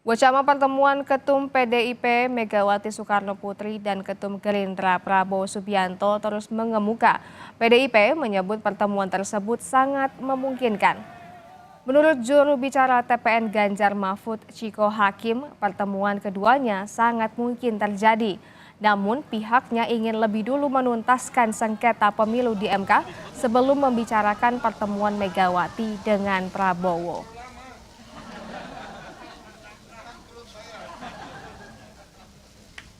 Wacana pertemuan Ketum PDIP Megawati Soekarno Putri dan Ketum Gerindra Prabowo Subianto terus mengemuka. PDIP menyebut pertemuan tersebut sangat memungkinkan. Menurut juru bicara TPN Ganjar Mahfud Ciko Hakim, pertemuan keduanya sangat mungkin terjadi. Namun pihaknya ingin lebih dulu menuntaskan sengketa pemilu di MK sebelum membicarakan pertemuan Megawati dengan Prabowo.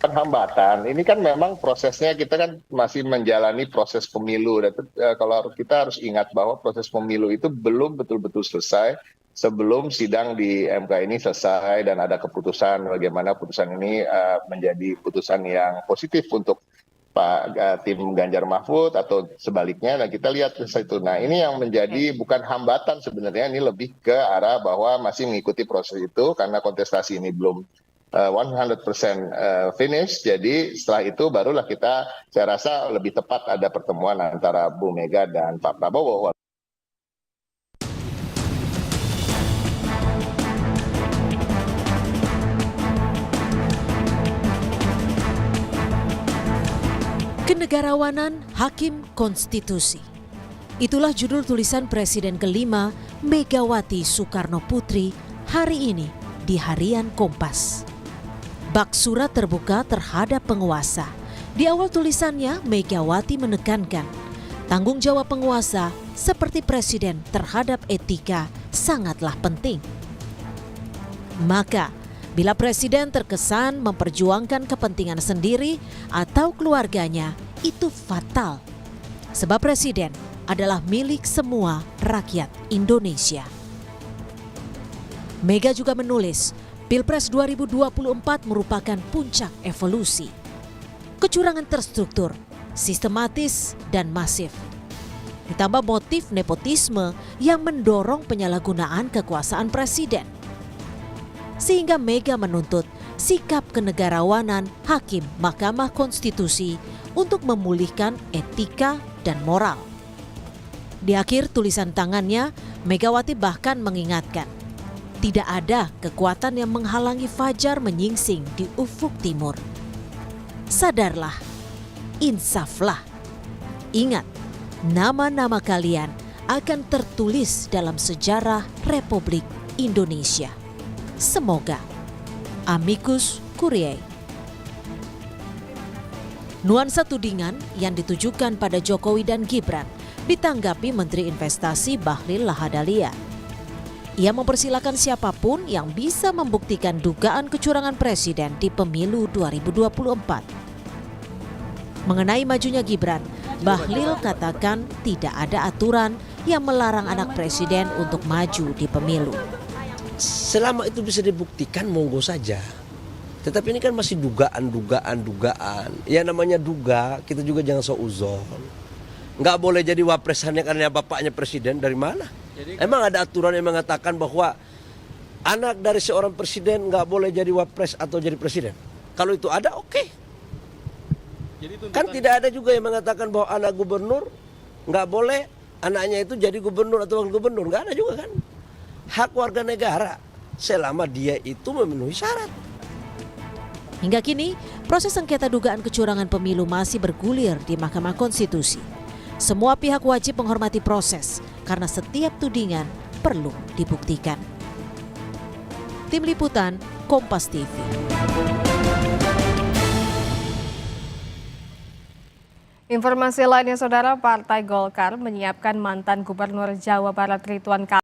Hambatan ini kan memang prosesnya kita kan masih menjalani proses pemilu dan kalau kita harus ingat bahwa proses pemilu itu belum betul-betul selesai sebelum sidang di MK ini selesai dan ada keputusan bagaimana putusan ini menjadi putusan yang positif untuk tim Ganjar Mahfud atau sebaliknya. Nah kita lihat itu. Nah ini yang menjadi bukan hambatan sebenarnya, ini lebih ke arah bahwa masih mengikuti proses itu karena kontestasi ini belum 100% finish. Jadi setelah itu barulah saya rasa lebih tepat ada pertemuan antara Bu Mega dan Pak Prabowo. Kenegarawanan Hakim Konstitusi. Itulah judul tulisan Presiden kelima Megawati Soekarno Putri hari ini di Harian Kompas. Bak surat terbuka terhadap penguasa. Di awal tulisannya, Megawati menekankan tanggung jawab penguasa seperti presiden terhadap etika sangatlah penting. Maka, bila presiden terkesan memperjuangkan kepentingan sendiri atau keluarganya, itu fatal. Sebab presiden adalah milik semua rakyat Indonesia. Mega juga menulis, Pilpres 2024 merupakan puncak evolusi. Kecurangan terstruktur, sistematis, dan masif. Ditambah motif nepotisme yang mendorong penyalahgunaan kekuasaan presiden. Sehingga Mega menuntut sikap kenegarawanan Hakim Mahkamah Konstitusi untuk memulihkan etika dan moral. Di akhir tulisan tangannya, Megawati bahkan mengingatkan, tidak ada kekuatan yang menghalangi fajar menyingsing di ufuk timur. Sadarlah, insaflah. Ingat, nama-nama kalian akan tertulis dalam sejarah Republik Indonesia. Semoga. Amicus Curiae. Nuansa tudingan yang ditujukan pada Jokowi dan Gibran ditanggapi Menteri Investasi Bahlil Lahadalia. Ia mempersilakan siapapun yang bisa membuktikan dugaan kecurangan presiden di pemilu 2024. Mengenai majunya Gibran, Bahlil katakan tidak ada aturan yang melarang anak presiden untuk maju di pemilu. Selama itu bisa dibuktikan, monggo saja. Tetapi ini kan masih dugaan. Ya namanya duga, kita juga jangan seuzon. Nggak boleh jadi wapres hanya karena bapaknya presiden, dari mana? Emang ada aturan yang mengatakan bahwa anak dari seorang presiden nggak boleh jadi wapres atau jadi presiden? Kalau itu ada, oke. Kan tidak ada juga yang mengatakan bahwa anak gubernur nggak boleh anaknya itu jadi gubernur atau wakil gubernur. Nggak ada juga kan. Hak warga negara selama dia itu memenuhi syarat. Hingga kini, proses sengketa dugaan kecurangan pemilu masih bergulir di Mahkamah Konstitusi. Semua pihak wajib menghormati proses karena setiap tudingan perlu dibuktikan. Tim Liputan, Kompas TV. Informasi lainnya, Saudara, Partai Golkar menyiapkan mantan Gubernur Jawa Barat Ridwan Kamil